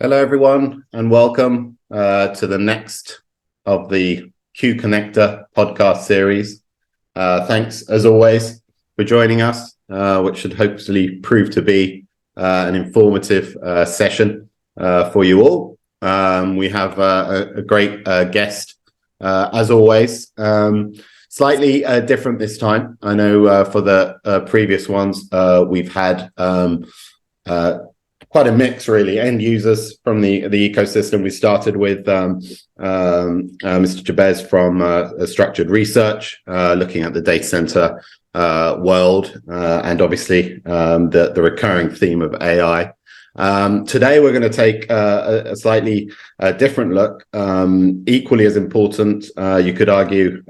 Hello, everyone, and welcome to the next of the Q Connector podcast series. Thanks, as always, for joining us, which should hopefully prove to be an informative session for you all. We have a great guest, as always. Slightly different this time. I know for the previous ones, we've had quite a mix, really, end users from the ecosystem. We started with Mr. Jabez from Structured Research, looking at the data center world, and obviously the recurring theme of AI. Today, we're going to take a slightly different look, equally as important, you could argue,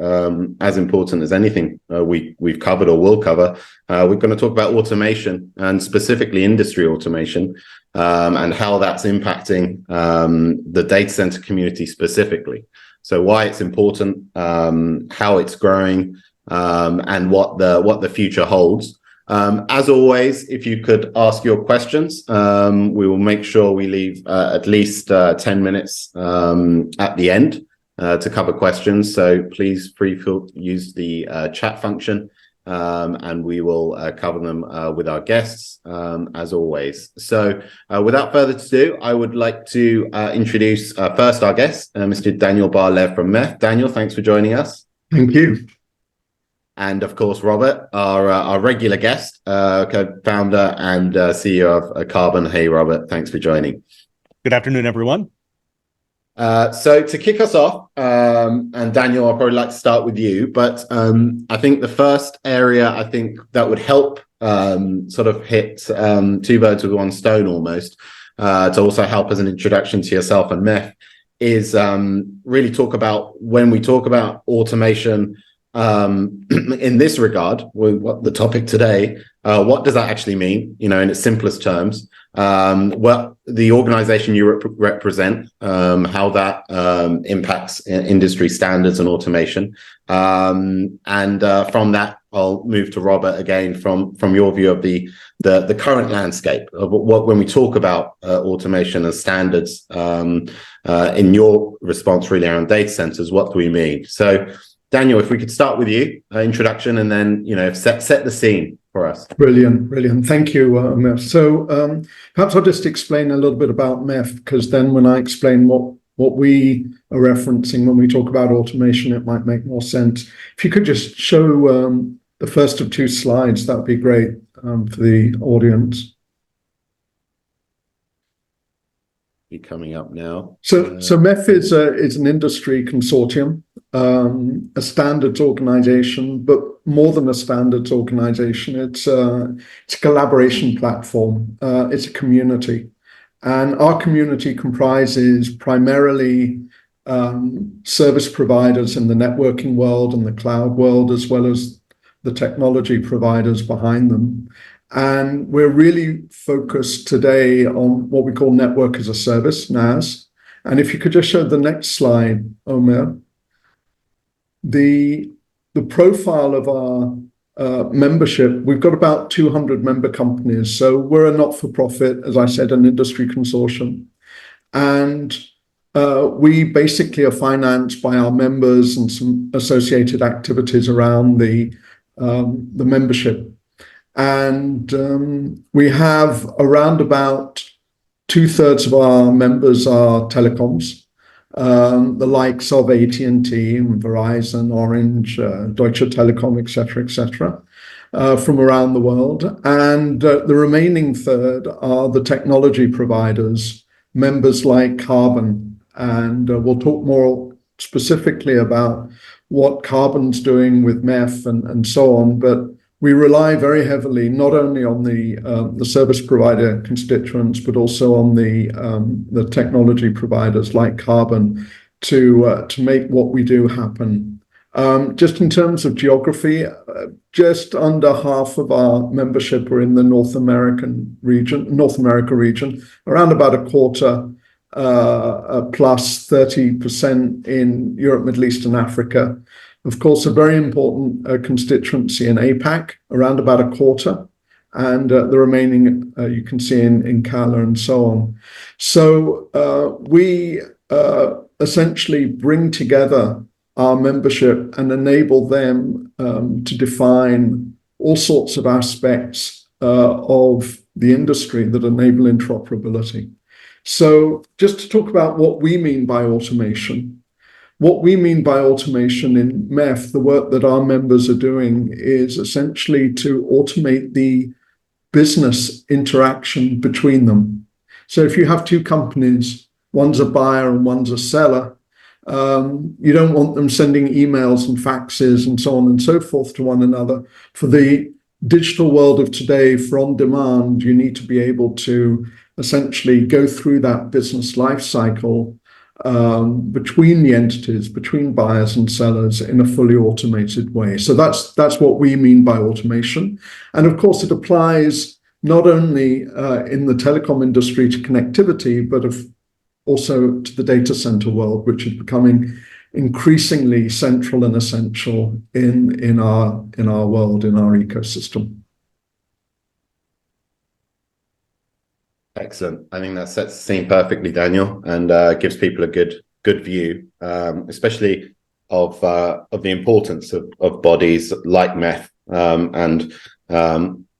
as important as anything we've covered or will cover. We're going to talk about automation, and specifically industry automation, and how that's impacting the data center community specifically. So why it's important, how it's growing, and what the future holds. As always, if you could ask your questions, we will make sure we leave at least 10 minutes at the end to cover questions. So please use the chat function, and we will cover them with our guests, as always. So without further ado, I would like to introduce first our guest, Mr. Daniel Bar-Lev from MEF. Daniel, thanks for joining us. Thank you. And of course, Robert, our regular guest, co-founder and CEO of Qarbon. Hey, Robert, thanks for joining. Good afternoon, everyone. So to kick us off, and Daniel, I'll probably like to start with you, but I think the first area I think that would help sort of hit two birds with one stone almost, to also help as an introduction to yourself and MEF, is really talk about, when we talk about automation, in this regard, what the topic today, what does that actually mean, in its simplest terms? What the organization you represent, how that impacts industry standards and automation. And from that, I'll move to Robert again from your view of the current landscape of what, when we talk about automation as standards, in your response really around data centers, what do we mean? So Daniel, if we could start with you, introduction, and then, set the scene for us. Brilliant. Thank you, Omer. So perhaps I'll just explain a little bit about MEF, because then when I explain what we are referencing when we talk about automation, it might make more sense. If you could just show the first of two slides, that would be great for the audience. Coming up now. So MEF is an industry consortium, a standards organization, but more than a standards organization. It's a collaboration platform. It's a community, and our community comprises primarily service providers in the networking world and the cloud world, as well as the technology providers behind them. And we're really focused today on what we call network as a service, NaaS. And if you could just show the next slide, Omer, the profile of our membership, we've got about 200 member companies. So we're a not-for-profit, as I said, an industry consortium. And we basically are financed by our members and some associated activities around the membership. And we have around about 2/3 of our members are telecoms, the likes of AT&T, Verizon, Orange, Deutsche Telekom, etc., from around the world. And the remaining third are the technology providers, members like Qarbon. And we'll talk more specifically about what Qarbon's doing with MEF and so on. But we rely very heavily not only on the service provider constituents, but also on the technology providers like Qarbon to make what we do happen. Just in terms of geography, just under half of our membership are in the North America region, around about a quarter, plus 30% in Europe, Middle East, and Africa. Of course, a very important constituency in APAC, around about a quarter, and the remaining you can see in Kala and so on. So we essentially bring together our membership and enable them to define all sorts of aspects of the industry that enable interoperability. So just to talk about what we mean by automation. What we mean by automation in MEF, the work that our members are doing, is essentially to automate the business interaction between them. So if you have two companies, one's a buyer and one's a seller, you don't want them sending emails and faxes and so on and so forth to one another. For the digital world of today, for on demand, you need to be able to essentially go through that business life cycle between the entities, between buyers and sellers in a fully automated way. So that's what we mean by automation. And of course, it applies not only in the telecom industry to connectivity, but also to the data center world, which is becoming increasingly central and essential in our world, in our ecosystem. Excellent. I think that sets the scene perfectly, Daniel, and gives people a good view, especially of the importance of bodies like MEF.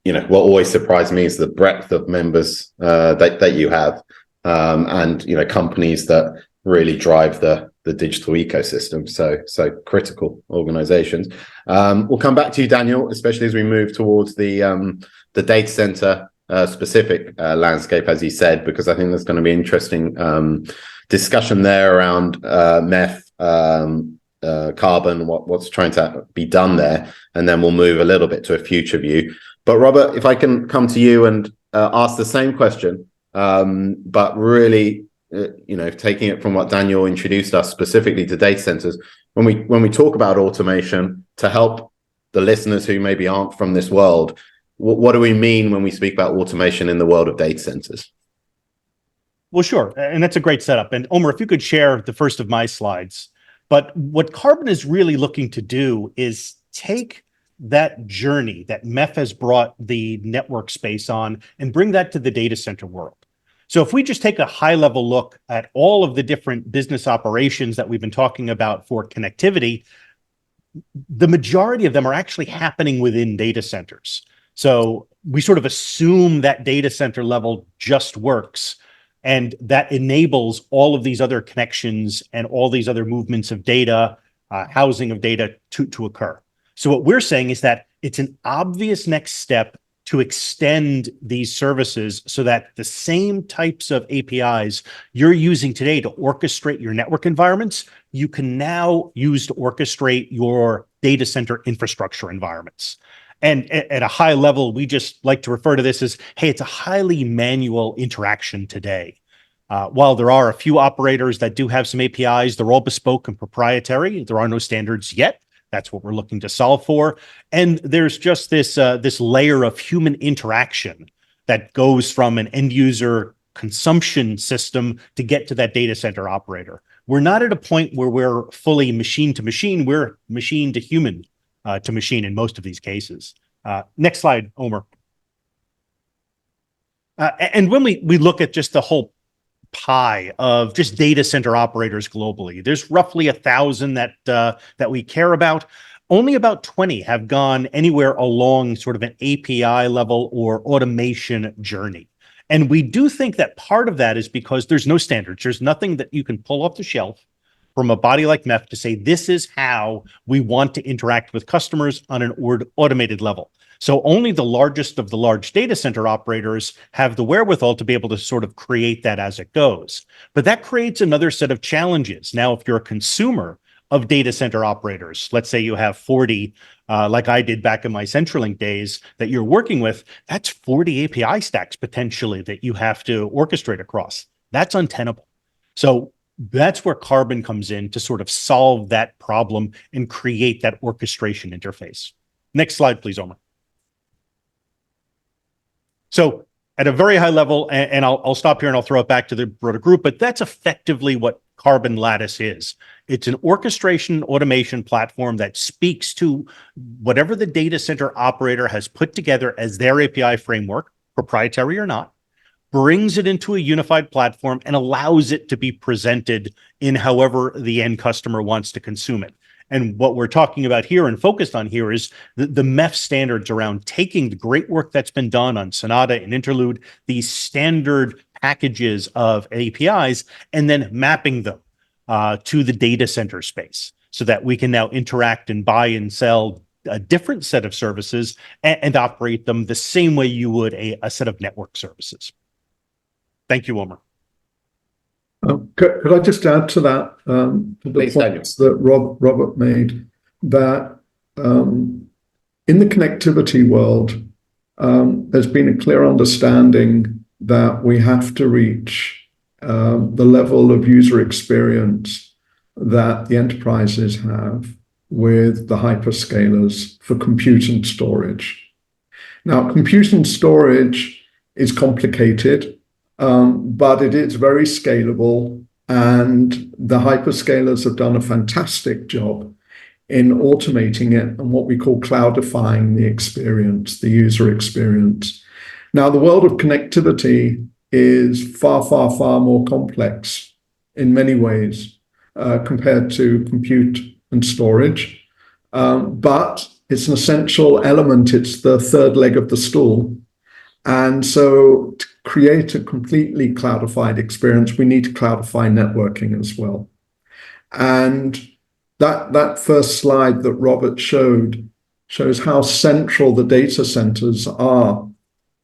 What always surprised me is the breadth of members that you have, and companies that really drive the digital ecosystem. So critical organizations. We'll come back to you, Daniel, especially as we move towards the data center specific landscape, as you said, because I think there's going to be interesting discussion there around MEF, carbon, what's trying to be done there, and then we'll move a little bit to a future view. But Robert, if I can come to you and ask the same question, but really, taking it from what Daniel introduced us specifically to data centers, when we talk about automation, to help the listeners who maybe aren't from this world, what do we mean when we speak about automation in the world of data centers? Well, sure. And that's a great setup. And Omer, if you could share the first of my slides. But what Qarbon is really looking to do is take that journey that MEF has brought the network space on and bring that to the data center world. So if we just take a high level look at all of the different business operations that we've been talking about for connectivity, the majority of them are actually happening within data centers. So we sort of assume that data center level just works, and that enables all of these other connections and all these other movements of data, housing of data to occur. So what we're saying is that it's an obvious next step to extend these services so that the same types of APIs you're using today to orchestrate your network environments, you can now use to orchestrate your data center infrastructure environments. And at a high level, we just like to refer to this as, hey, it's a highly manual interaction today. While there are a few operators that do have some APIs, they're all bespoke and proprietary. There are no standards yet. That's what we're looking to solve for. And there's just this layer of human interaction that goes from an end user consumption system to get to that data center operator. We're not at a point where we're fully machine to machine. We're machine to human to machine in most of these cases. Next slide, Omer. And when we look at just the whole pie of just data center operators globally, there's roughly 1,000 that we care about. Only about 20 have gone anywhere along sort of an API level or automation journey. And we do think that part of that is because there's no standards. There's nothing that you can pull off the shelf from a body like MEF to say, this is how we want to interact with customers on an automated level. So only the largest of the large data center operators have the wherewithal to be able to sort of create that as it goes. But that creates another set of challenges. Now, if you're a consumer of data center operators, let's say you have 40, like I did back in my CenturyLink days, that you're working with, that's 40 API stacks potentially that you have to orchestrate across. That's untenable. So that's where Qarbon comes in to sort of solve that problem and create that orchestration interface. Next slide, please, Omer. So at a very high level, and I'll stop here and I'll throw it back to the broader group, but that's effectively what Qarbon Lattice is. It's an orchestration automation platform that speaks to whatever the data center operator has put together as their API framework, proprietary or not, brings it into a unified platform and allows it to be presented in however the end customer wants to consume it. And what we're talking about here and focused on here is the MEF standards around taking the great work that's been done on Sonata and Interlude, these standard packages of APIs, and then mapping them to the data center space so that we can now interact and buy and sell a different set of services and operate them the same way you would a set of network services. Thank you, Omer. Could I just add to that, to the Please, points that Robert made, that in the connectivity world, there's been a clear understanding that we have to reach the level of user experience that the enterprises have with the hyperscalers for compute and storage. Now, compute and storage is complicated, but it is very scalable, and the hyperscalers have done a fantastic job in automating it and what we call cloudifying the experience, the user experience. Now, the world of connectivity is far, far, far more complex in many ways compared to compute and storage, but it's an essential element. It's the third leg of the stool. And so to create a completely cloudified experience, we need to cloudify networking as well. And that first slide that Robert showed shows how central the data centers are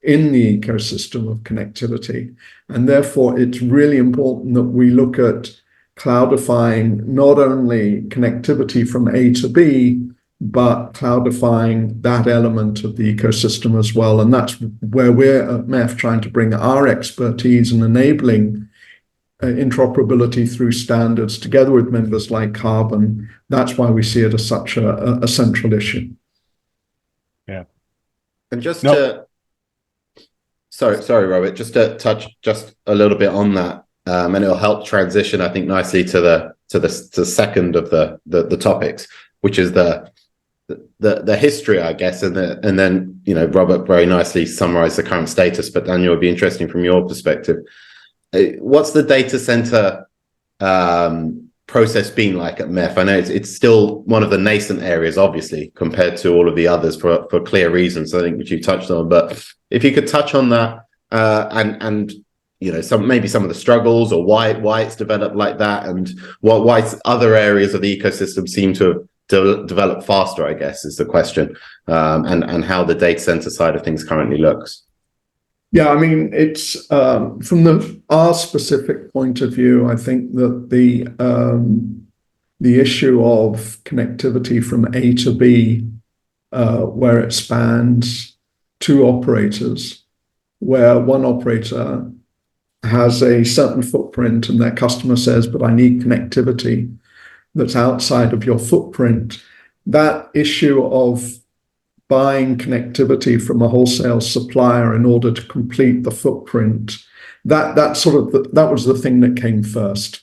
in the ecosystem of connectivity. And therefore, it's really important that we look at cloudifying not only connectivity from A to B, but cloudifying that element of the ecosystem as well. And that's where we're at MEF trying to bring our expertise and enabling interoperability through standards together with members like Qarbon. That's why we see it as such a central issue. Yeah. And just to, sorry, Robert, just to touch just a little bit on that, and it'll help transition, I think, nicely to the second of the topics, which is the history, I guess, and then Robert very nicely summarized the current status. But Daniel, it'd be interesting from your perspective. What's the data center process been like at MEF? I know it's still one of the nascent areas, obviously, compared to all of the others for clear reasons, I think, which you touched on. But if you could touch on that and maybe some of the struggles or why it's developed like that, and why other areas of the ecosystem seem to have develop faster, I guess, is the question, and how the data center side of things currently looks. Yeah, I mean, it's from our specific point of view, I think that the issue of connectivity from A to B, where it spans two operators, where one operator has a certain footprint and their customer says, but I need connectivity that's outside of your footprint. That issue of buying connectivity from a wholesale supplier in order to complete the footprint, that was the thing that came first.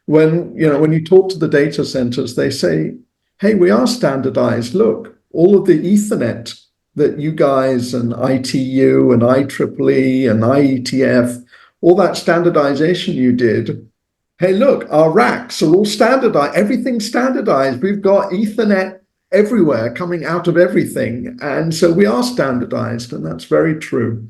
When you talk to the data centers, they say, hey, we are standardized. Look, all of the Ethernet that you guys and ITU and IEEE and IETF, all that standardization you did, hey, look, our racks are all standardized. Everything's standardized. We've got Ethernet everywhere coming out of everything. And so we are standardized, and that's very true.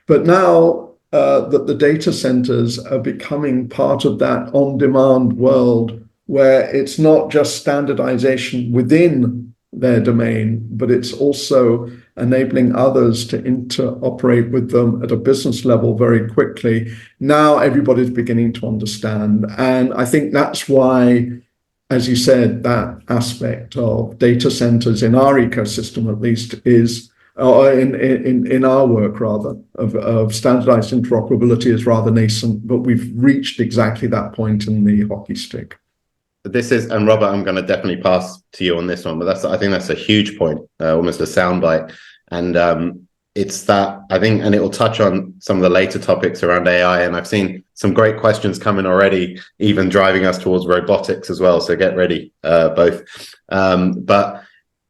But now that the data centers are becoming part of that on-demand world where it's not just standardization within their domain, but it's also enabling others to interoperate with them at a business level very quickly. Now everybody's beginning to understand. And I think that's why, as you said, that aspect of data centers in our ecosystem, at least, is in our work, rather, of standardized interoperability is rather nascent, but we've reached exactly that point in the hockey stick. This is, and Robert, I'm going to definitely pass to you on this one, but I think that's a huge point, almost a soundbite. And it's that, I think, and it will touch on some of the later topics around AI. And I've seen some great questions coming already, even driving us towards robotics as well. So get ready, both. But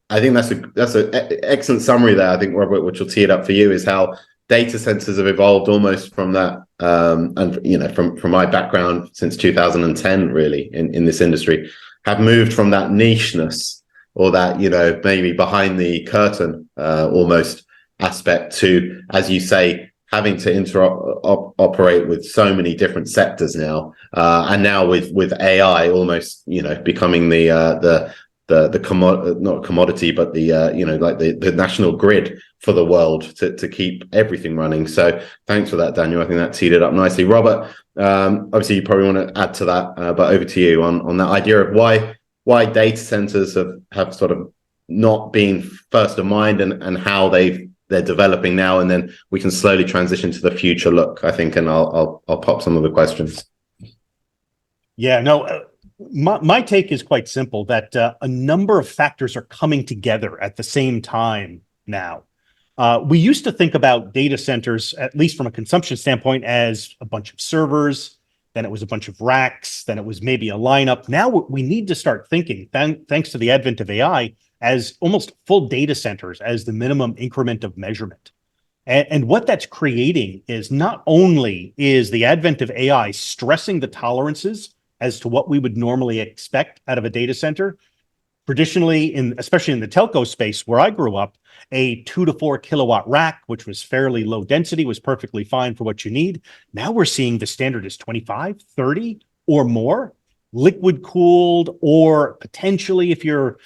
I think that's an excellent summary there. I think, Robert, which will tee it up for you, is how data centers have evolved almost from that. And from my background since 2010, really in this industry, have moved from that nicheness, or that maybe behind the curtain almost aspect, to, as you say, having to operate with so many different sectors now, and now with AI almost becoming the not commodity, but the like the national grid for the world to keep everything running. So thanks for that, Daniel. I think that teed it up nicely. Robert, obviously you probably want to add to that, but over to you on that idea of why data centers have sort of not been first of mind, and how they're developing now, and then we can slowly transition to the future look, I think, and I'll pop some of the questions. Yeah, no, my take is quite simple, that a number of factors are coming together at the same time now. We used to think about data centers, at least from a consumption standpoint, as a bunch of servers, then it was a bunch of racks, then it was maybe a lineup. Now we need to start thinking, thanks to the advent of AI, as almost full data centers as the minimum increment of measurement. And what that's creating is, not only is the advent of AI stressing the tolerances as to what we would normally expect out of a data center. Traditionally, especially in the telco space where I grew up, a 2 to 4 kilowatt rack, which was fairly low density, was perfectly fine for what you need. Now we're seeing the standard is 25, 30 or more, liquid cooled, or potentially, if you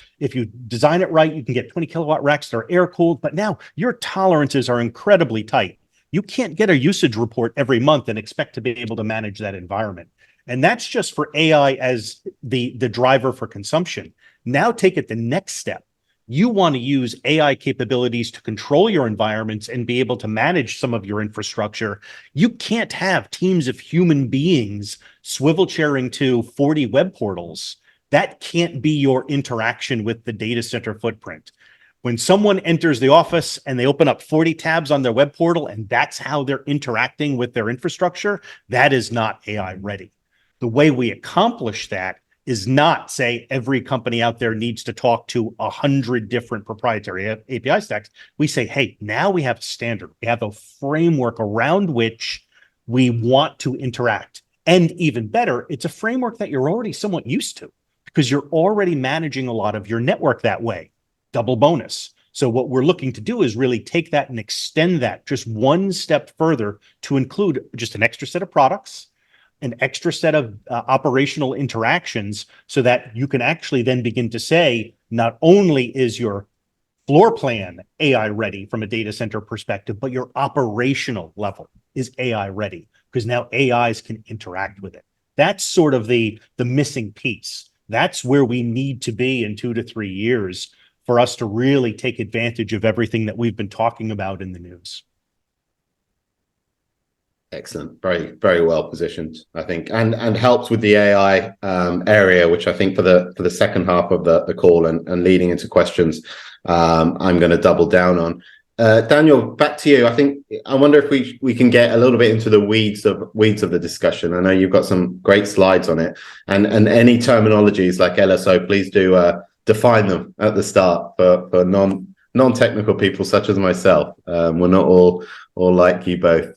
design it right, you can get 20 kilowatt racks that are air cooled. But now your tolerances are incredibly tight. You can't get a usage report every month and expect to be able to manage that environment. And that's just for AI as the driver for consumption. Now take it the next step. You want to use AI capabilities to control your environments and be able to manage some of your infrastructure. You can't have teams of human beings swivel chairing to 40 web portals. That can't be your interaction with the data center footprint. When someone enters the office and they open up 40 tabs on their web portal, and that's how they're interacting with their infrastructure, that is not AI ready. The way we accomplish that is not say every company out there needs to talk to 100 different proprietary API stacks. We say, hey, now we have a standard. We have a framework around which we want to interact. And even better, it's a framework that you're already somewhat used to, because you're already managing a lot of your network that way. Double bonus. So what we're looking to do is really take that and extend that just one step further to include just an extra set of products, an extra set of operational interactions, so that you can actually then begin to say, not only is your floor plan AI ready from a data center perspective, but your operational level is AI ready, because now AIs can interact with it. That's sort of the missing piece. That's where we need to be in 2 to 3 years for us to really take advantage of everything that we've been talking about in the news. Excellent. Very, very well positioned, I think, and helps with the AI area, which I think for the second half of the call and leading into questions, I'm going to double down on. Daniel, back to you. I wonder if we can get a little bit into the weeds of the discussion. I know you've got some great slides on it, and any terminologies like LSO, please do define them at the start for non-technical people such as myself. We're not all like you both.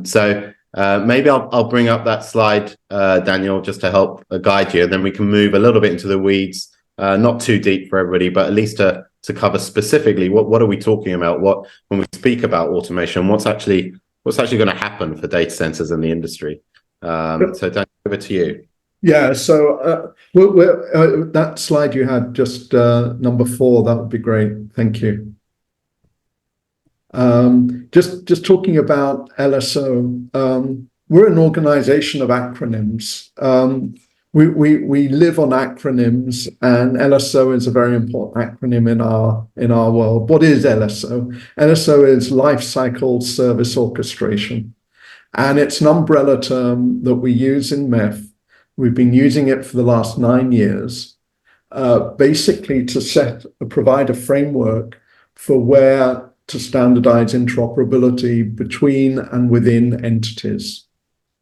So maybe I'll bring up that slide, Daniel, just to help guide you, and then we can move a little bit into the weeds, not too deep for everybody, but at least to cover specifically what are we talking about? What, when we speak about automation, what's actually going to happen for data centers in the industry? So Daniel, over to you. Yeah, so that slide you had, just number 4, that would be great. Thank you. Just talking about LSO, we're an organization of acronyms. We live on acronyms, and LSO is a very important acronym in our world. What is LSO? LSO is Lifecycle Service Orchestration, and it's an umbrella term that we use in MEF. We've been using it for the last 9 years, basically to provide a framework for where to standardize interoperability between and within entities.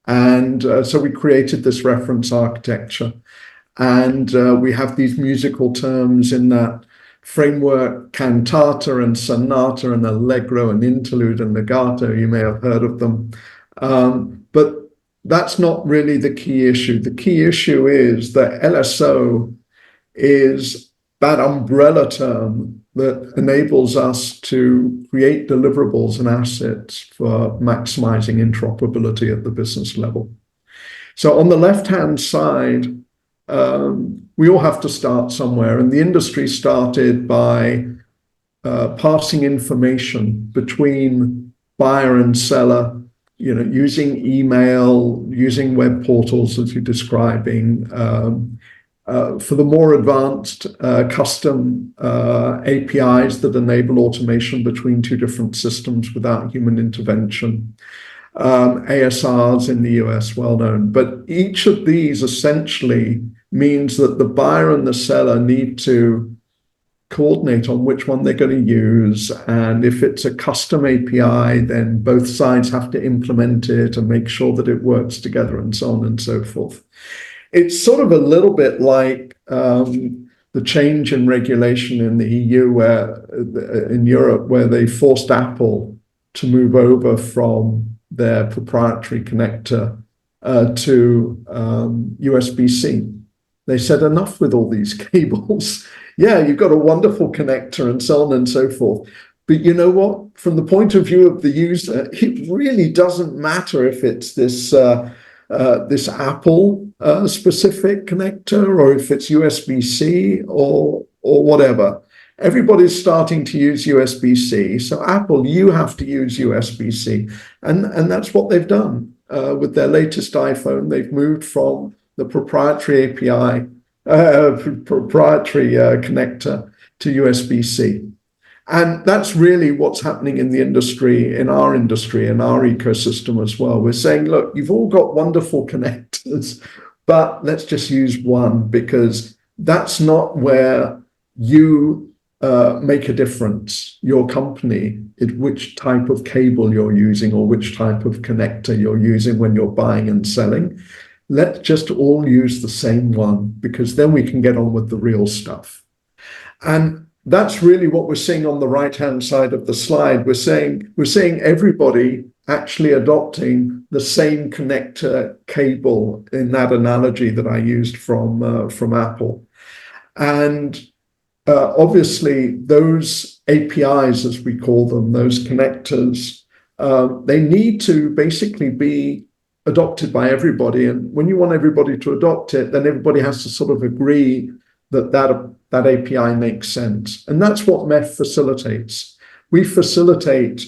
And so we created this reference architecture. And we have these musical terms in that framework: cantata and sonata and allegro and interlude and legato. You may have heard of them. But that's not really the key issue. The key issue is that LSO is that umbrella term that enables us to create deliverables and assets for maximizing interoperability at the business level. So on the left-hand side, we all have to start somewhere, and the industry started by passing information between buyer and seller, using email, using web portals, as you're describing, for the more advanced custom APIs that enable automation between two different systems without human intervention. ASRs in the US, well known. But each of these essentially means that the buyer and the seller need to coordinate on which one they're going to use. And if it's a custom API, then both sides have to implement it and make sure that it works together and so on and so forth. It's sort of a little bit like the change in regulation in the EU, in Europe, where they forced Apple to move over from their proprietary connector to USB-C. They said, enough with all these cables. Yeah, you've got a wonderful connector and so on and so forth. But you know what? From the point of view of the user, it really doesn't matter if it's this Apple specific connector or if it's USB-C or whatever. Everybody's starting to use USB-C. So Apple, you have to use USB-C. And that's what they've done. With their latest iPhone, they've moved from the proprietary API, proprietary connector to USB-C. And that's really what's happening in the industry, in our ecosystem as well. We're saying, look, you've all got wonderful connectors, but let's just use one, because that's not where you make a difference, your company, which type of cable you're using or which type of connector you're using when you're buying and selling. Let's just all use the same one, because then we can get on with the real stuff. And that's really what we're seeing on the right-hand side of the slide. We're seeing everybody actually adopting the same connector cable in that analogy that I used from Apple. And obviously, those APIs, as we call them, those connectors, they need to basically be adopted by everybody. And when you want everybody to adopt it, then everybody has to sort of agree that API makes sense. And that's what MEF facilitates. We facilitate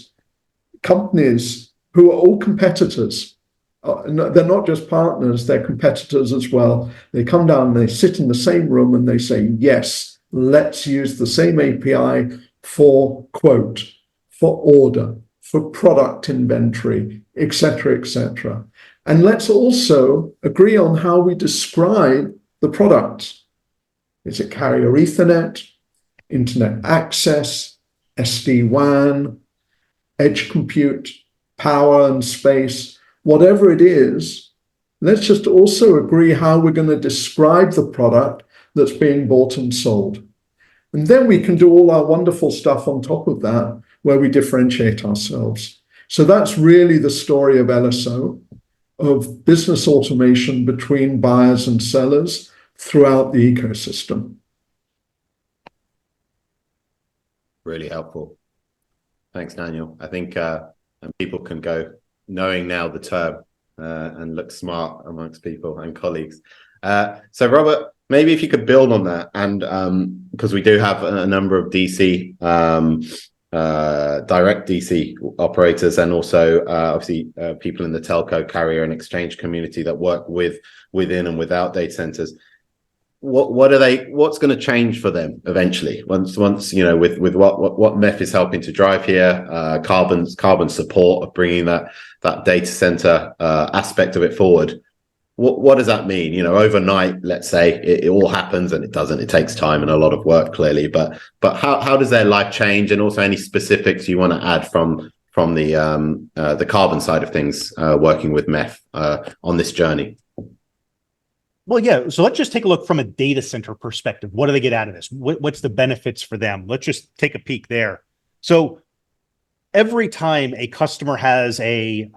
companies who are all competitors. They're not just partners, they're competitors as well. They come down, they sit in the same room and they say, yes, let's use the same API for quote, for order, for product inventory, etc., etc. And let's also agree on how we describe the product. Is it carrier Ethernet, internet access, SD-WAN, edge compute, power and space, whatever it is? Let's just also agree how we're going to describe the product that's being bought and sold. And then we can do all our wonderful stuff on top of that, where we differentiate ourselves. So that's really the story of LSO, of business automation between buyers and sellers throughout the ecosystem. Really helpful. Thanks, Daniel. I think people can go knowing now the term and look smart amongst people and colleagues. So Robert, maybe if you could build on that, and because we do have a number of DC, direct DC operators, and also obviously people in the telco, carrier and exchange community that work within and without data centers. What's going to change for them eventually once with what MEF is helping to drive here, Qarbon support of bringing that data center aspect of it forward? what does that mean? You know, overnight, let's say it all happens, and it doesn't. It takes time and a lot of work, clearly. But how does their life change, and also any specifics you want to add from the carbon side of things, working with MEF on this journey? Well, yeah. So let's just take a look from a data center perspective. What do they get out of this? What's the benefits for them? Let's just take a peek there. So every time a customer has a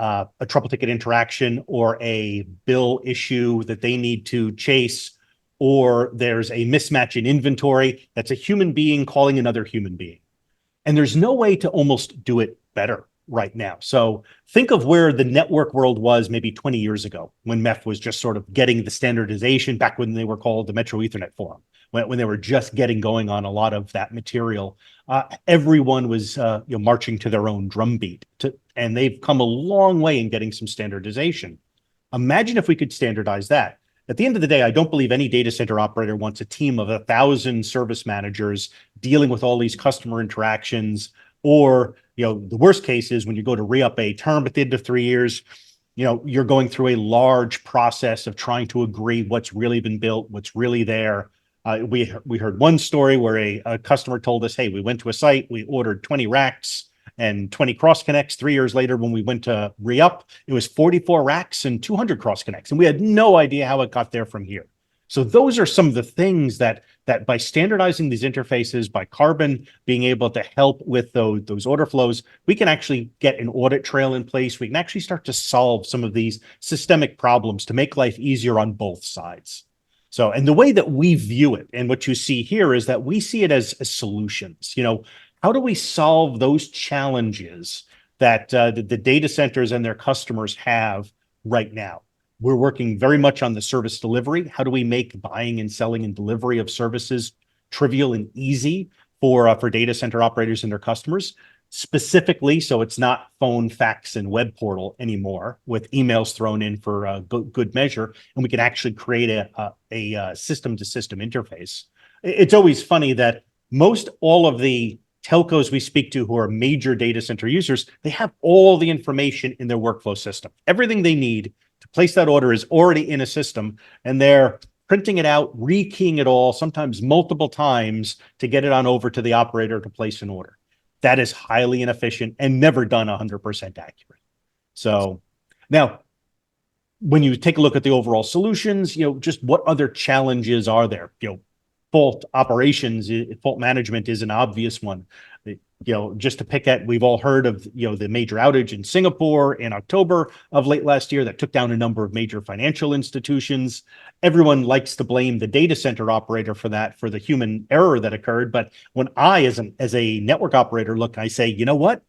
trouble ticket interaction or a bill issue that they need to chase, or there's a mismatch in inventory, that's a human being calling another human being. And there's no way to almost do it better right now. So think of where the network world was maybe 20 years ago, when MEF was just sort of getting the standardization, back when they were called the Metro Ethernet Forum, when they were just getting going on a lot of that material. Everyone was marching to their own drumbeat, and they've come a long way in getting some standardization. Imagine if we could standardize that. At the end of the day, I don't believe any data center operator wants a team of 1,000 service managers dealing with all these customer interactions. Or, the worst case is when you go to re-up a term at the end of 3 years, you're going through a large process of trying to agree what's really been built, what's really there. We heard one story where a customer told us, hey, we went to a site, we ordered 20 racks and 20 cross connects. 3 years later, when we went to re-up, it was 44 racks and 200 cross connects. And we had no idea how it got there from here. So those are some of the things that by standardizing these interfaces, by Qarbon being able to help with those order flows, we can actually get an audit trail in place. We can actually start to solve some of these systemic problems to make life easier on both sides. So, and the way that we view it, and what you see here, is that we see it as solutions. How do we solve those challenges that the data centers and their customers have right now? We're working very much on the service delivery. How do we make buying and selling and delivery of services trivial and easy for data center operators and their customers? Specifically, so it's not phone, fax, and web portal anymore, with emails thrown in for good measure, and we can actually create a system-to-system interface. It's always funny that most all of the telcos we speak to who are major data center users, they have all the information in their workflow system. Everything they need to place that order is already in a system, and they're printing it out, rekeying it all, sometimes multiple times, to get it on over to the operator to place an order. That is highly inefficient and never done 100% accurate. So now, when you take a look at the overall solutions, just what other challenges are there? Fault operations, fault management is an obvious one. Just to pick at, we've all heard of, the major outage in Singapore in October of late last year that took down a number of major financial institutions. Everyone likes to blame the data center operator for that, for the human error that occurred. But when I, as a network operator, look, I say, you know what?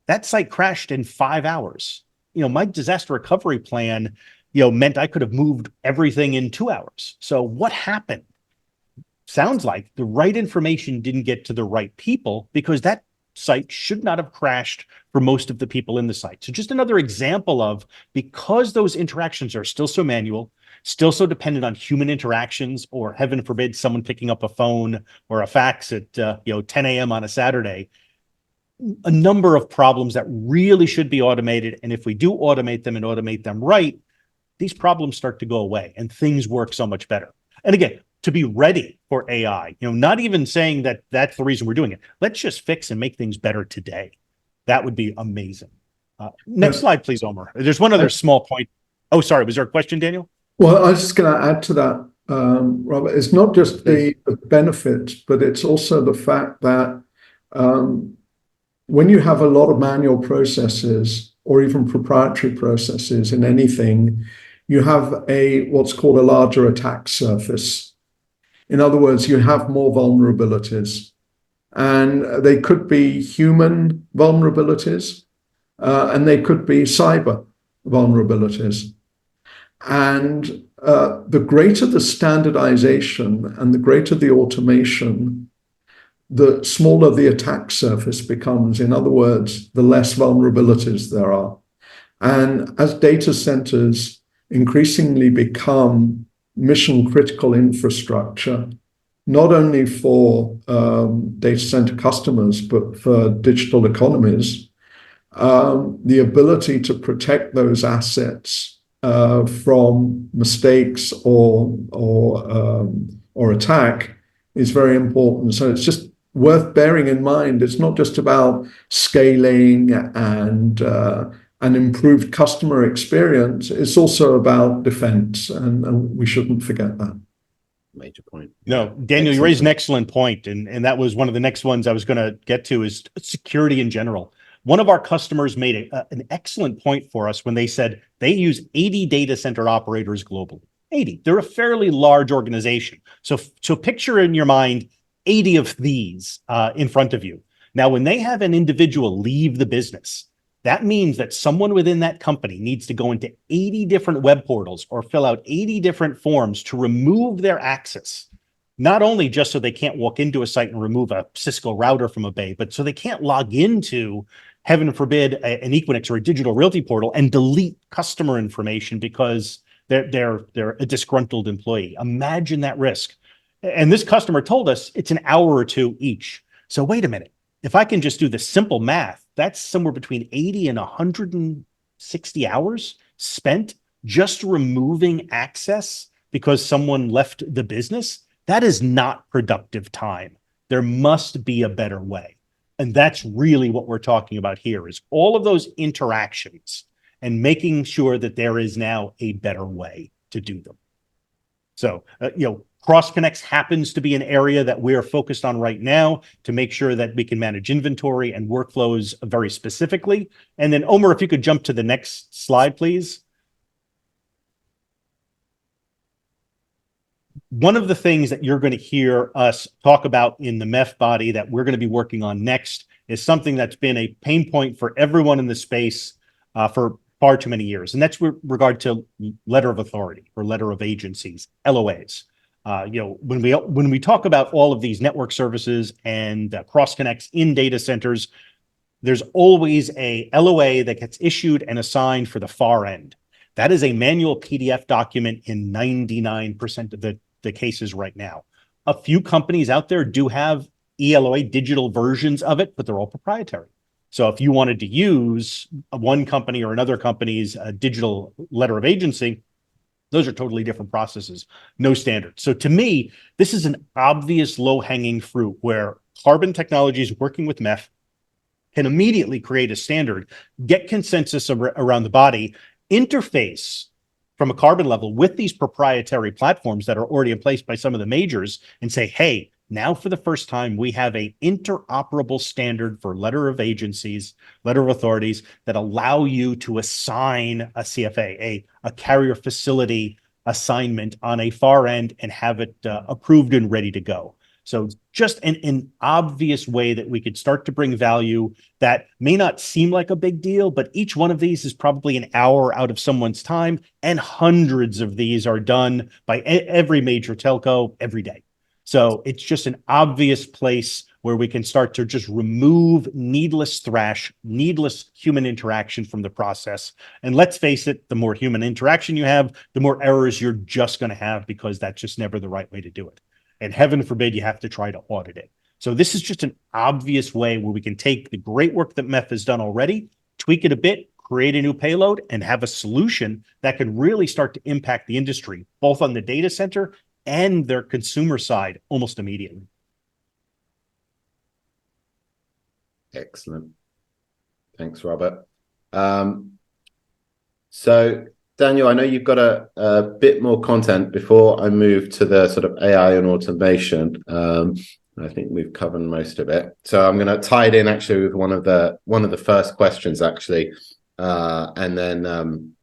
That site crashed in 5 hours. My disaster recovery plan, meant I could have moved everything in 2 hours. So what happened? Sounds like the right information didn't get to the right people, because that site should not have crashed for most of the people in the site. So just another example of, because those interactions are still so manual, still so dependent on human interactions, or heaven forbid, someone picking up a phone or a fax at 10 a.m. on a Saturday, a number of problems that really should be automated. And if we do automate them and automate them right, these problems start to go away and things work so much better. And again, to be ready for AI, not even saying that that's the reason we're doing it. Let's just fix and make things better today. That would be amazing. Next slide, please, Omer. There's one other small point. Oh, sorry. Was there a question, Daniel? Well, I was just going to add to that, Robert. It's not just the benefits, but it's also the fact that when you have a lot of manual processes or even proprietary processes in anything, you have what's called a larger attack surface. In other words, you have more vulnerabilities, and they could be human vulnerabilities, and they could be cyber vulnerabilities. And the greater the standardization and the greater the automation, the smaller the attack surface becomes. In other words, the less vulnerabilities there are. And as data centers increasingly become mission critical infrastructure, not only for data center customers, but for digital economies, the ability to protect those assets from mistakes or attack is very important. So it's just worth bearing in mind. It's not just about scaling and an improved customer experience. It's also about defense, and we shouldn't forget that. Major point. No, Daniel, you raised an excellent point, and that was one of the next ones I was going to get to is security in general. One of our customers made an excellent point for us when they said they use 80 data center operators globally. 80. They're a fairly large organization. So picture in your mind 80 of these in front of you. Now, when they have an individual leave the business, that means that someone within that company needs to go into 80 different web portals or fill out 80 different forms to remove their access. Not only just so they can't walk into a site and remove a Cisco router from a bay, but so they can't log into, heaven forbid, an Equinix or a Digital Realty portal and delete customer information because they're a disgruntled employee. Imagine that risk. And this customer told us it's an hour or two each. So wait a minute. If I can just do the simple math, that's somewhere between 80 and 160 hours spent just removing access because someone left the business. That is not productive time. There must be a better way. And that's really what we're talking about here is all of those interactions and making sure that there is now a better way to do them. So, Cross Connects happens to be an area that we're focused on right now to make sure that we can manage inventory and workflows very specifically. And then, Omer, if you could jump to the next slide, please. One of the things that you're going to hear us talk about in the MEF body that we're going to be working on next is something that's been a pain point for everyone in the space for far too many years. And that's with regard to letter of authority or letter of agencies, LOAs. When we talk about all of these network services and cross connects in data centers, there's always a LOA that gets issued and assigned for the far end. That is a manual PDF document in 99% of the cases right now. A few companies out there do have ELOA digital versions of it, but they're all proprietary. So if you wanted to use one company or another company's digital letter of agency, those are totally different processes, no standard. So to me, this is an obvious low-hanging fruit where Qarbon Technologies working with MEF can immediately create a standard, get consensus around the body, interface from a Qarbon level with these proprietary platforms that are already in place by some of the majors and say, hey, now for the first time, we have an interoperable standard for letter of agencies, letter of authorities that allow you to assign a CFA, a carrier facility assignment on a far end and have it approved and ready to go. So just an obvious way that we could start to bring value that may not seem like a big deal, but each one of these is probably an hour out of someone's time, and hundreds of these are done by every major telco every day. So it's just an obvious place where we can start to just remove needless thrash, needless human interaction from the process. And let's face it, the more human interaction you have, the more errors you're just going to have because that's just never the right way to do it. And heaven forbid you have to try to audit it. So this is just an obvious way where we can take the great work that MEF has done already, tweak it a bit, create a new payload, and have a solution that could really start to impact the industry, both on the data center and their consumer side almost immediately. Excellent. Thanks, Robert. So, Daniel, I know you've got a bit more content before I move to the sort of AI and automation. I think we've covered most of it. So I'm going to tie it in actually with one of the first questions actually, and then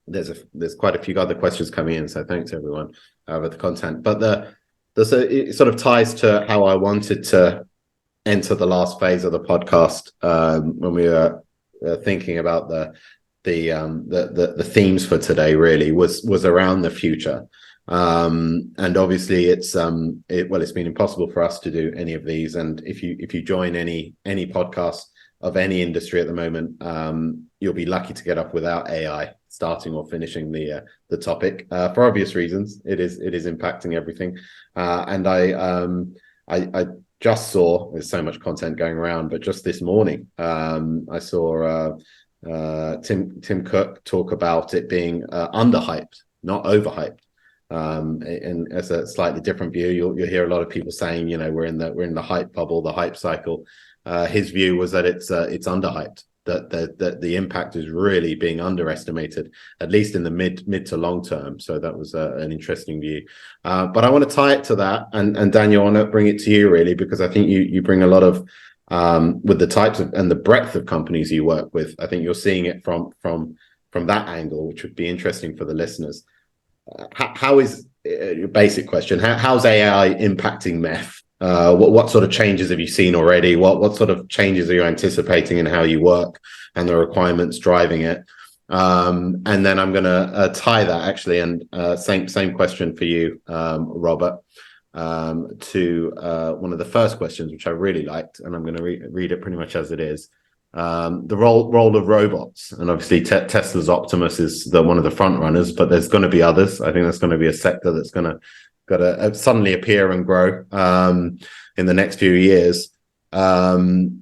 there's quite a few other questions coming in. So thanks everyone with the content. But it sort of ties to how I wanted to enter the last phase of the podcast when we were thinking about the themes for today. Really was around the future, and obviously it's been impossible for us to do any of these. And if you join any podcast of any industry at the moment, you'll be lucky to get up without AI starting or finishing the topic for obvious reasons. It is impacting everything, and I just saw, there's so much content going around, but just this morning I saw Tim Cook talk about it being underhyped, not overhyped. And as a slightly different view, you'll hear a lot of people saying, we're in the hype bubble, the hype cycle. His view was that it's underhyped, that the impact is really being underestimated, at least in the mid to long term. So that was an interesting view. But I want to tie it to that, and Daniel, I want to bring it to you really, because I think you bring a lot of with the types of and the breadth of companies you work with. I think you're seeing it from that angle, which would be interesting for the listeners. How is your basic question? How's AI impacting MEF? What sort of changes have you seen already? What sort of changes are you anticipating in how you work and the requirements driving it? And then I'm going to tie that actually, and same question for you, Robert, to one of the first questions, which I really liked, and I'm going to read it pretty much as it is. The role of robots, and obviously Tesla's Optimus is one of the front runners, but there's going to be others. I think there's going to be a sector that's going to suddenly appear and grow in the next few years. AI,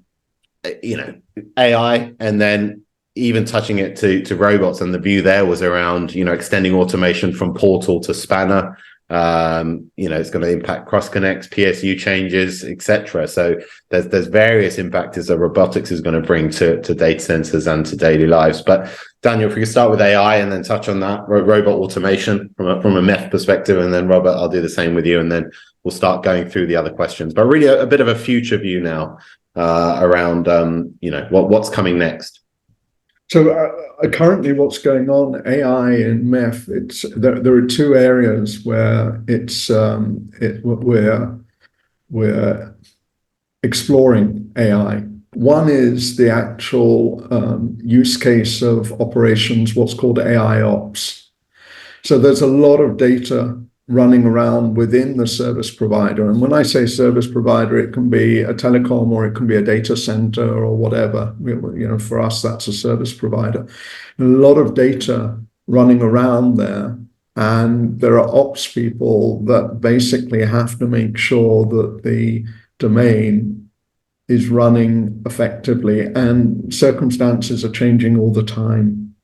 and then even touching it to robots, and the view there was around extending automation from portal to spanner. It's going to impact cross connects, PSU changes, etc. So there's various impacts that robotics is going to bring to data centers and to daily lives. But Daniel, if we could start with AI and then touch on that robot automation from a MEF perspective, and then Robert, I'll do the same with you, and then we'll start going through the other questions. But really a bit of a future view now around what's coming next. So currently what's going on, AI and MEF, there are two areas where we're exploring AI. One is the actual use case of operations, what's called AI ops. So there's a lot of data running around within the service provider. And when I say service provider, it can be a telecom or it can be a data center or whatever. For us, that's a service provider. A lot of data running around there. And there are ops people that basically have to make sure that the domain is running effectively, and circumstances are changing all the time.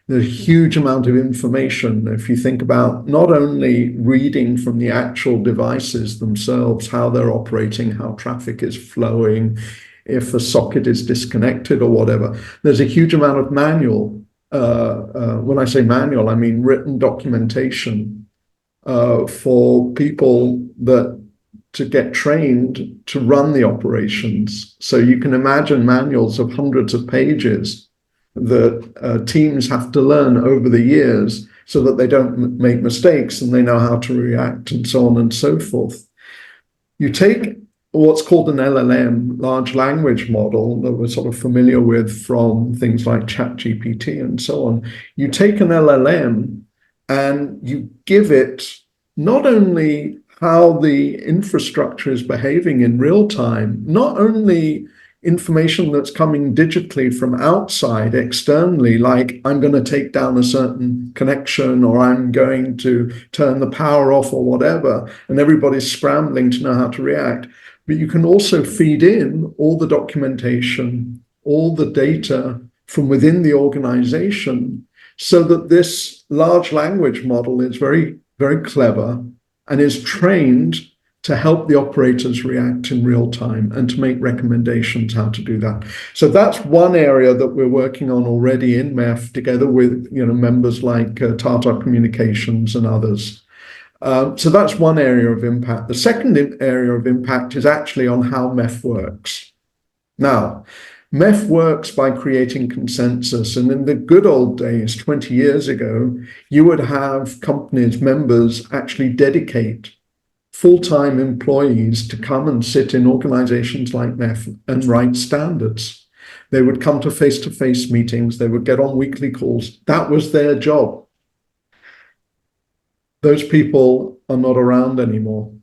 There's a huge amount of information. If you think about not only reading from the actual devices themselves, how they're operating, how traffic is flowing, if a socket is disconnected or whatever, there's a huge amount of manual. When I say manual, I mean written documentation for people to get trained to run the operations. So you can imagine manuals of hundreds of pages that teams have to learn over the years so that they don't make mistakes and they know how to react and so on and so forth. You take what's called an LLM, large language model, that we're sort of familiar with from things like ChatGPT and so on. You take an LLM and you give it not only how the infrastructure is behaving in real time, not only information that's coming digitally from outside, externally, like I'm going to take down a certain connection or I'm going to turn the power off or whatever, and everybody's scrambling to know how to react. But you can also feed in all the documentation, all the data from within the organization, so that this large language model is very, very clever and is trained to help the operators react in real time and to make recommendations how to do that. So that's one area that we're working on already in MEF, together with members like Tata Communications and others. So that's one area of impact. The second area of impact is actually on how MEF works. Now, MEF works by creating consensus. And in the good old days, 20 years ago, you would have companies, members actually dedicate full-time employees to come and sit in organizations like MEF and write standards. They would come to face-to-face meetings. They would get on weekly calls. That was their job. Those people are not around anymore.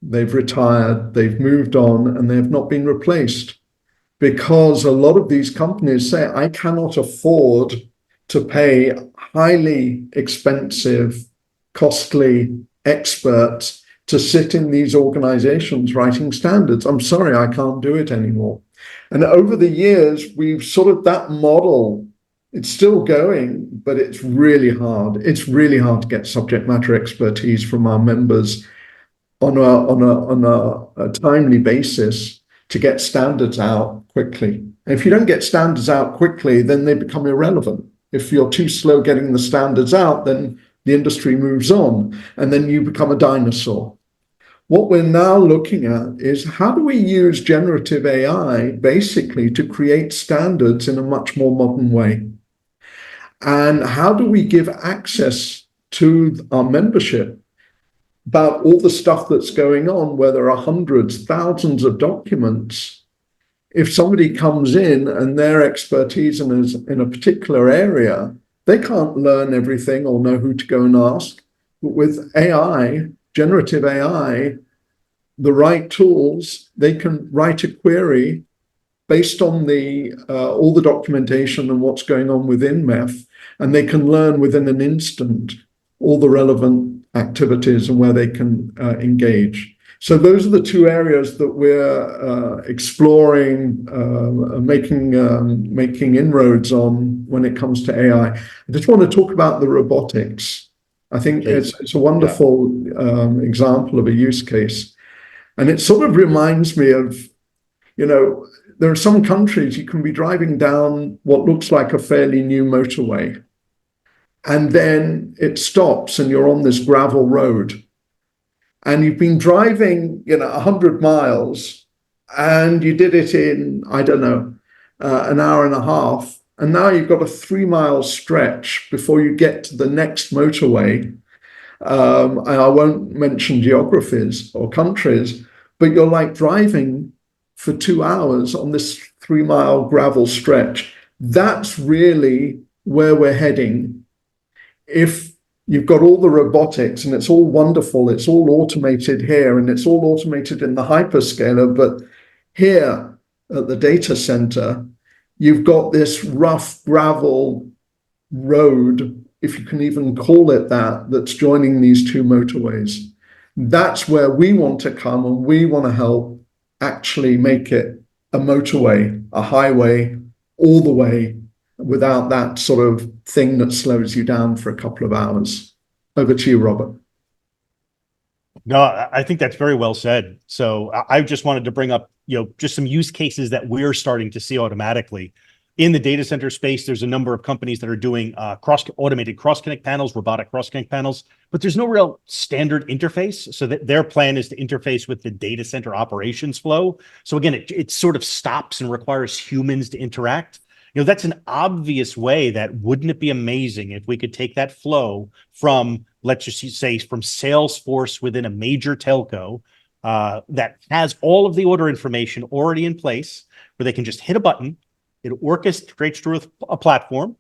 They've retired, they've moved on, and they have not been replaced, because a lot of these companies say, I cannot afford to pay highly expensive, costly experts to sit in these organizations writing standards. I'm sorry, I can't do it anymore. And over the years, we've sort of, that model It's still going, but it's really hard. It's really hard to get subject matter expertise from our members on a timely basis to get standards out quickly. And if you don't get standards out quickly, then they become irrelevant. If you're too slow getting the standards out, then the industry moves on, and then you become a dinosaur. What we're now looking at is how do we use generative AI basically to create standards in a much more modern way? And how do we give access to our membership about all the stuff that's going on, where there are hundreds, thousands of documents? If somebody comes in and their expertise is in a particular area, they can't learn everything or know who to go and ask. But with AI, generative AI, the right tools, they can write a query based on all the documentation and what's going on within MEF, and they can learn within an instant all the relevant activities and where they can engage. So those are the two areas that we're exploring, making inroads on when it comes to AI. I just want to talk about the robotics. I think it's a wonderful example of a use case. And it sort of reminds me of, there are some countries you can be driving down what looks like a fairly new motorway, and then it stops and you're on this gravel road. And you've been driving, 100 miles, and you did it in, I don't know, an hour and a half. And now you've got a 3-mile stretch before you get to the next motorway. And I won't mention geographies or countries, but you're like driving for 2 hours on this 3-mile gravel stretch. That's really where we're heading. If you've got all the robotics and it's all wonderful, it's all automated here and it's all automated in the hyperscaler, but here at the data center, you've got this rough gravel road, if you can even call it that, that's joining these two motorways. That's where we want to come, and we want to help actually make it a motorway, a highway, all the way, without that sort of thing that slows you down for a couple of hours. Over to you, Robert. No, I think that's very well said. So I just wanted to bring up, just some use cases that we're starting to see automatically. In the data center space, there's a number of companies that are doing automated cross-connect panels, robotic cross-connect panels, but there's no real standard interface. So that their plan is to interface with the data center operations flow. So again, it sort of stops and requires humans to interact. That's an obvious way that, wouldn't it be amazing if we could take that flow from, let's just say, from Salesforce within a major telco that has all of the order information already in place, where they can just hit a button, it orchestrates through a platform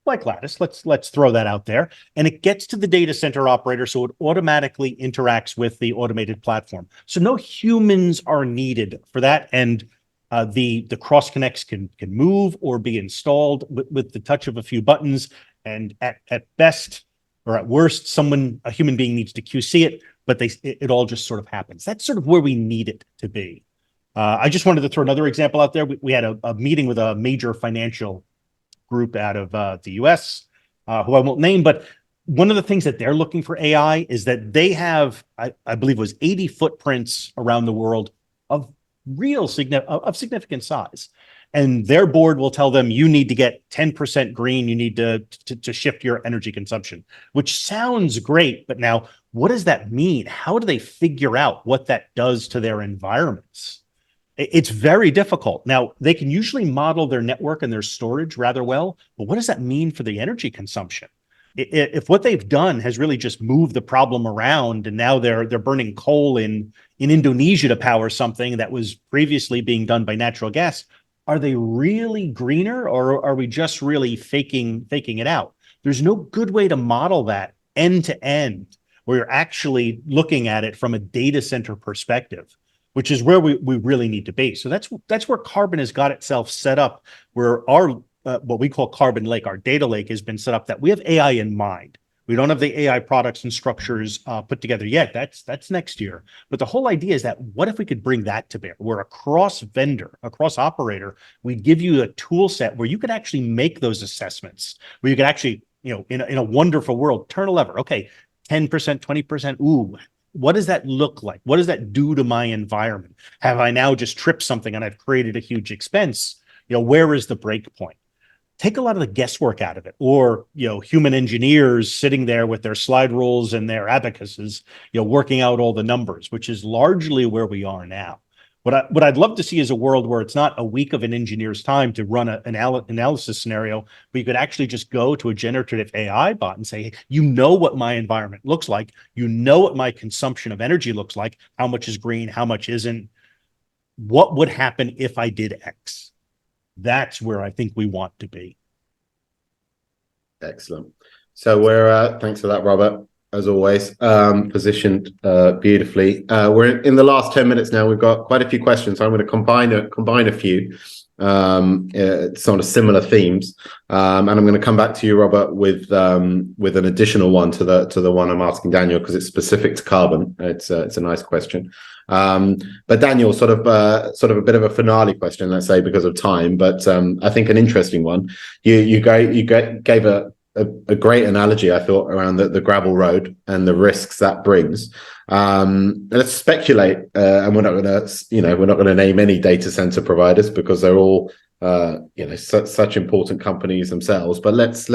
like Lattice, let's throw that out there, and it gets to the data center operator, so it automatically interacts with the automated platform. So no humans are needed for that, and the cross connects can move or be installed with the touch of a few buttons, and at best or at worst, a human being needs to QC it, but it all just sort of happens. That's sort of where we need it to be. I just wanted to throw another example out there. We had a meeting with a major financial group out of the US, who I won't name, but one of the things that they're looking for AI is that they have, I believe it was 80 footprints around the world of significant size. And their board will tell them, you need to get 10% green, you need to shift your energy consumption, which sounds great. But now, what does that mean? How do they figure out what that does to their environments? It's very difficult. Now, they can usually model their network and their storage rather well, but what does that mean for the energy consumption? If what they've done has really just moved the problem around, and now they're burning coal in Indonesia to power something that was previously being done by natural gas, are they really greener, or are we just really faking it out? There's no good way to model that end to end, where you're actually looking at it from a data center perspective, which is where we really need to be. So that's where Qarbon has got itself set up, where our what we call Qarbon Lake, our data lake, has been set up that we have AI in mind. We don't have the AI products and structures put together yet. That's next year. But the whole idea is that what if we could bring that to bear? Where across vendor, across operator, we give you a tool set where you could actually make those assessments, where you could actually, in a wonderful world, turn a lever. Okay, 10%, 20%. Ooh, what does that look like? What does that do to my environment? Have I now just tripped something and I've created a huge expense? Where is the break point? Take a lot of the guesswork out of it, or human engineers sitting there with their slide rules and their abacuses, working out all the numbers, which is largely where we are now. What I'd love to see is a world where it's not a week of an engineer's time to run an analysis scenario, but you could actually just go to a generative AI bot and say, hey, what my environment looks like, what my consumption of energy looks like, how much is green, how much isn't, what would happen if I did X? That's where I think we want to be. Excellent. So we're thanks for that, Robert. As always, positioned beautifully. We're in the last 10 minutes now. We've got quite a few questions. So I'm going to combine a few sort of similar themes, and I'm going to come back to you, Robert, with an additional one to the one I'm asking Daniel, because it's specific to carbon. It's a nice question. But Daniel, sort of a bit of a finale question, let's say, because of time, but I think an interesting one. You gave a great analogy, I thought, around the gravel road and the risks that brings. Let's speculate, and we're not going to name any data center providers because they're all such important companies themselves. But let's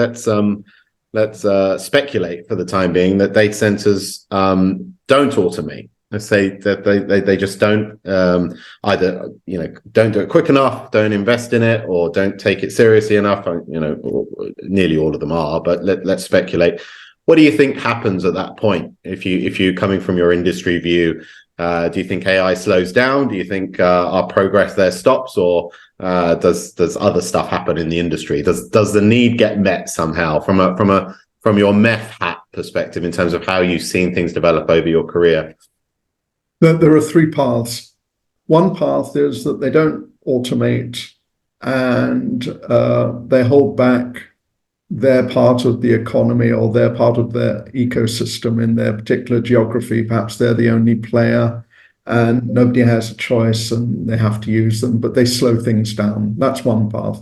speculate for the time being that data centers don't automate. Let's say that they just don't either don't do it quick enough, don't invest in it, or don't take it seriously enough. Nearly all of them are, but let's speculate. What do you think happens at that point? If you coming from your industry view, do you think AI slows down? Do you think our progress there stops, or does other stuff happen in the industry? Does the need get met somehow from your MEF hat perspective in terms of how you've seen things develop over your career? There are three paths. One path is that they don't automate and they hold back their part of the economy or their part of their ecosystem in their particular geography. Perhaps they're the only player and nobody has a choice and they have to use them, but they slow things down. That's one path.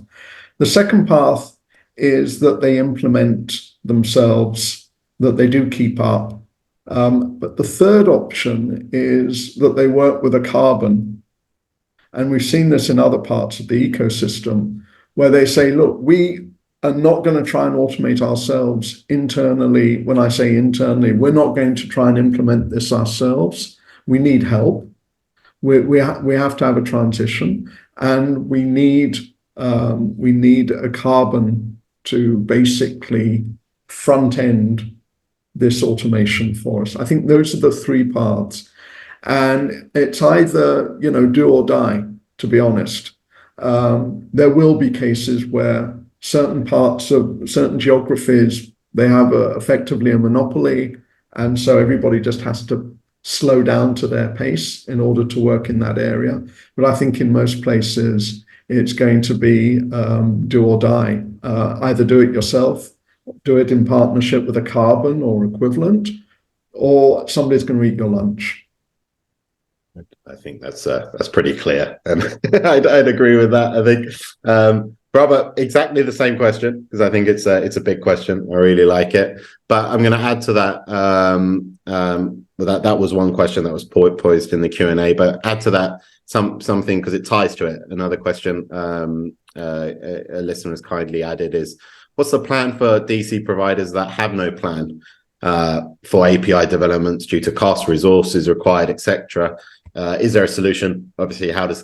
The second path is that they implement themselves, that they do keep up. But the third option is that they work with a carbon. And we've seen this in other parts of the ecosystem where they say, look, we are not going to try and automate ourselves internally. When I say internally, we're not going to try and implement this ourselves. We need help. We have to have a transition, and we need a carbon to basically front end this automation for us. I think those are the three paths, and it's either do or die, to be honest. There will be cases where certain parts of certain geographies, they have effectively a monopoly, and so everybody just has to slow down to their pace in order to work in that area. But I think in most places it's going to be do or die. Either do it yourself, do it in partnership with a carbon or equivalent, or somebody's going to eat your lunch. I think that's pretty clear, and I'd agree with that. I think, Robert, exactly the same question, because I think it's a big question. I really like it, but I'm going to add to that. That was one question that was poised in the Q&A, but add to that something because it ties to it. Another question a listener has kindly added is, what's the plan for DC providers that have no plan for API developments due to cost, resources required, etc.? Is there a solution? Obviously, how does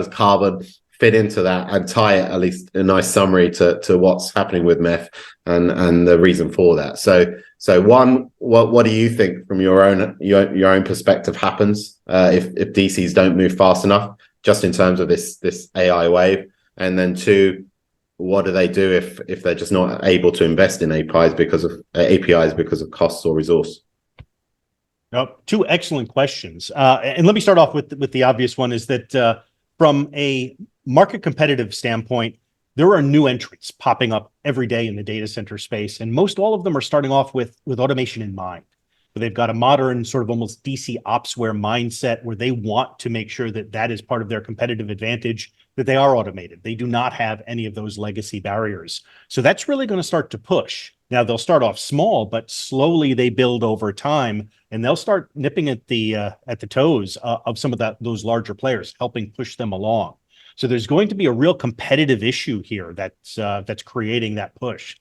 carbon fit into that and tie it, at least a nice summary to what's happening with MEF and the reason for that? So one, what do you think from your own perspective happens if DCs don't move fast enough, just in terms of this AI wave? And then two, what do they do if they're just not able to invest in APIs because of costs or resource? Two excellent questions. And let me start off with the obvious one, is that from a market competitive standpoint, there are new entrants popping up every day in the data center space, and most all of them are starting off with automation in mind. But they've got a modern sort of almost DC opsware mindset where they want to make sure that that is part of their competitive advantage, that they are automated. They do not have any of those legacy barriers. So that's really going to start to push. Now they'll start off small, but slowly they build over time, and they'll start nipping at the toes of some of those larger players, helping push them along. So there's going to be a real competitive issue here that's creating that push.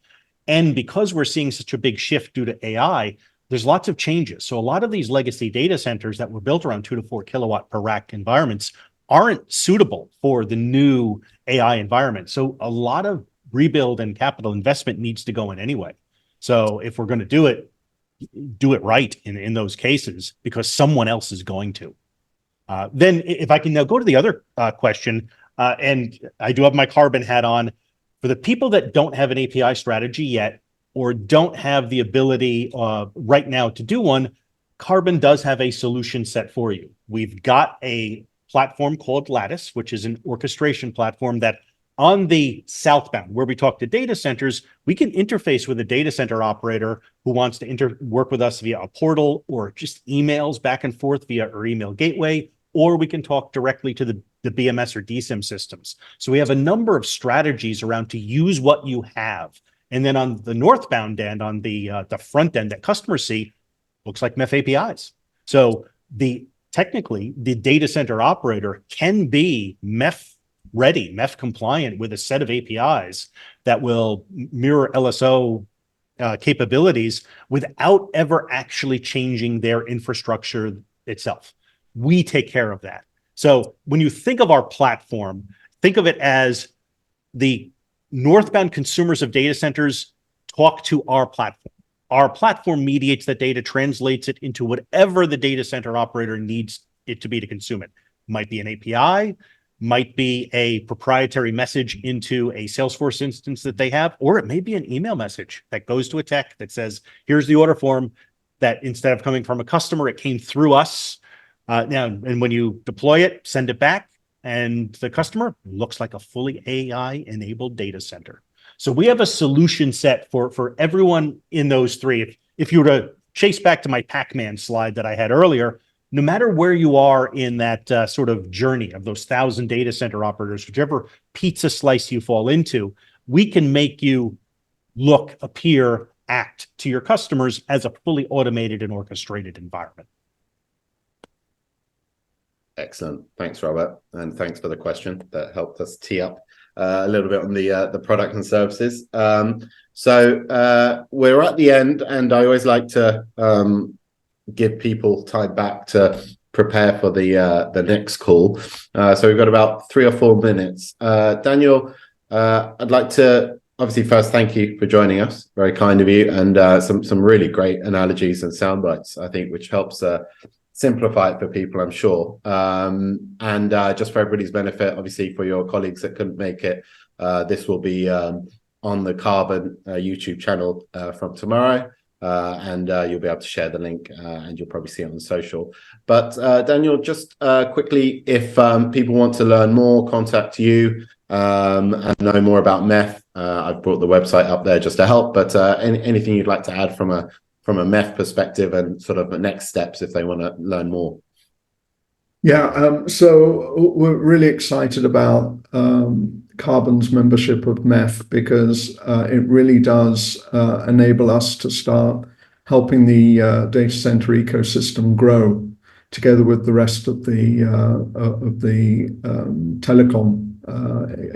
And because we're seeing such a big shift due to AI, there's lots of changes. So a lot of these legacy data centers that were built around 2 to 4 kilowatt per rack environments aren't suitable for the new AI environment. So a lot of rebuild and capital investment needs to go in anyway. So if we're going to do it right in those cases, because someone else is going to. Then if I can now go to the other question, and I do have my Qarbon hat on, for the people that don't have an API strategy yet, or don't have the ability right now to do one, Qarbon does have a solution set for you. We've got a platform called Lattice, which is an orchestration platform that on the southbound, where we talk to data centers, we can interface with a data center operator who wants to work with us via a portal or just emails back and forth via our email gateway, or we can talk directly to the BMS or DSIM systems. So we have a number of strategies around to use what you have. And then on the northbound end, on the front end that customers see, looks like MEF APIs. So technically, the data center operator can be MEF ready, MEF compliant with a set of APIs that will mirror LSO capabilities without ever actually changing their infrastructure itself. We take care of that. So when you think of our platform, think of it as the northbound consumers of data centers talk to our platform. Our platform mediates that data, translates it into whatever the data center operator needs it to be to consume it. Might be an API, might be a proprietary message into a Salesforce instance that they have, or it may be an email message that goes to a tech that says, here's the order form, that instead of coming from a customer, it came through us. And when you deploy it, send it back, and the customer looks like a fully AI-enabled data center. So we have a solution set for everyone in those three. If you were to chase back to my Pac-Man slide that I had earlier, no matter where you are in that sort of journey of those 1,000 data center operators, whichever pizza slice you fall into, we can make you look, appear, act to your customers as a fully automated and orchestrated environment. Excellent. Thanks, Robert. And thanks for the question that helped us tee up a little bit on the product and services. So we're at the end, and I always like to give people time back to prepare for the next call. So we've got about 3 or 4 minutes. Daniel, I'd like to obviously first thank you for joining us. Very kind of you, and some really great analogies and sound bites, I think, which helps simplify it for people, I'm sure. And just for everybody's benefit, obviously for your colleagues that couldn't make it, this will be on the Qarbon YouTube channel from tomorrow. And you'll be able to share the link, and you'll probably see it on social. But Daniel, just quickly, if people want to learn more, contact you and know more about MEF, I've brought the website up there just to help. But anything you'd like to add from a MEF perspective, and sort of the next steps if they want to learn more? Yeah, so we're really excited about Qarbon's membership of MEF, because it really does enable us to start helping the data center ecosystem grow together with the rest of the telecom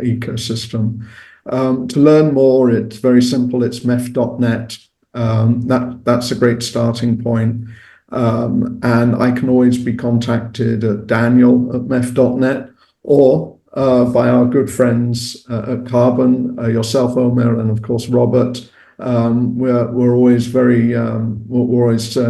ecosystem. To learn more, it's very simple. It's mef.net. That's a great starting point. And I can always be contacted at daniel@mef.net, or by our good friends at Qarbon, yourself, Omer, and of course Robert. We're always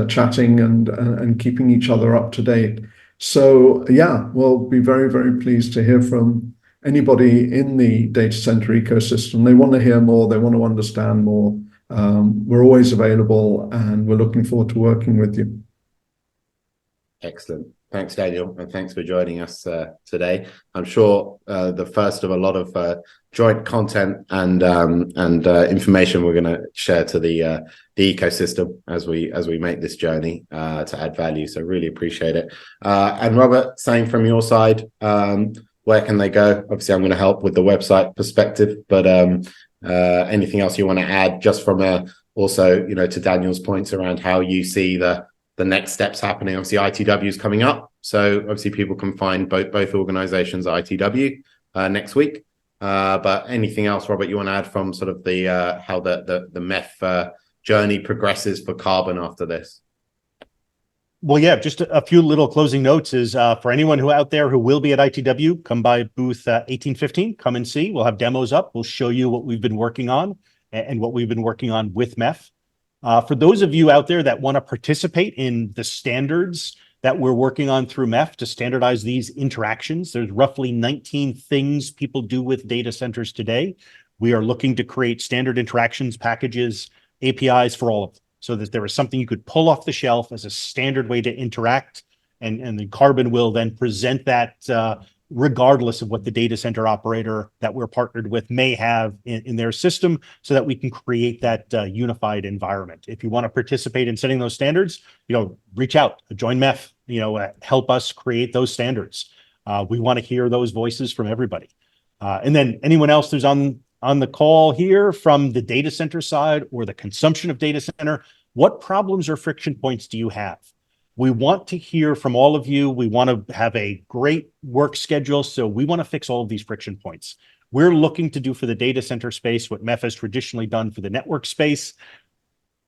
chatting and keeping each other up to date. So yeah, we'll be very, very pleased to hear from anybody in the data center ecosystem. They want to hear more, they want to understand more. We're always available, and we're looking forward to working with you. Excellent. Thanks, Daniel, and thanks for joining us today. I'm sure the first of a lot of joint content and information we're going to share to the ecosystem as we make this journey to add value. So really appreciate it. And Robert, same from your side. Where can they go? Obviously, I'm going to help with the website perspective, but anything else you want to add, just from also, to Daniel's points around how you see the next steps happening. Obviously, ITW is coming up, so obviously people can find both organizations at ITW next week. But anything else, Robert, you want to add from sort of the how the MEF journey progresses for Qarbon after this? Well, yeah, just a few little closing notes is for anyone who out there who will be at ITW, come by booth 1815, come and see. We'll have demos up. We'll show you what we've been working on and what we've been working on with MEF. For those of you out there that want to participate in the standards that we're working on through MEF to standardize these interactions, there's roughly 19 things people do with data centers today. We are looking to create standard interactions, packages, APIs for all of them, so that there is something you could pull off the shelf as a standard way to interact, and the Qarbon will then present that regardless of what the data center operator that we're partnered with may have in their system, so that we can create that unified environment. If you want to participate in setting those standards, reach out, join MEF, help us create those standards. We want to hear those voices from everybody. And then anyone else who's on the call here from the data center side or the consumption of data center, what problems or friction points do you have? We want to hear from all of you. We want to have a great work schedule. So we want to fix all of these friction points. We're looking to do for the data center space what MEF has traditionally done for the network space.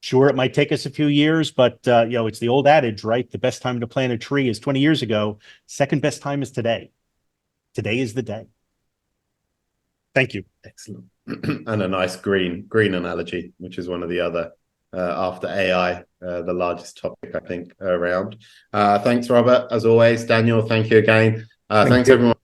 Sure, it might take us a few years, but it's the old adage, right? The best time to plant a tree is 20 years ago. Second best time is today. Today is the day. Thank you. Excellent. And a nice green analogy, which is one of the other after AI, the largest topic, I think, around. Thanks, Robert, as always. Daniel, thank you again. Thanks everyone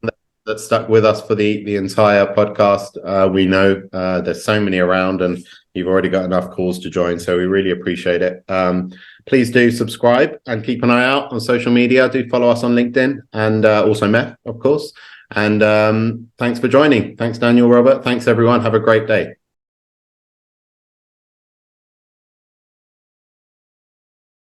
that stuck with us for the entire podcast. We know there's so many around, and you've already got enough calls to join, so we really appreciate it. Please do subscribe and keep an eye out on social media. Do follow us on LinkedIn and also MEF, of course. And thanks for joining. Thanks, Daniel, Robert. Thanks, everyone. Have a great day.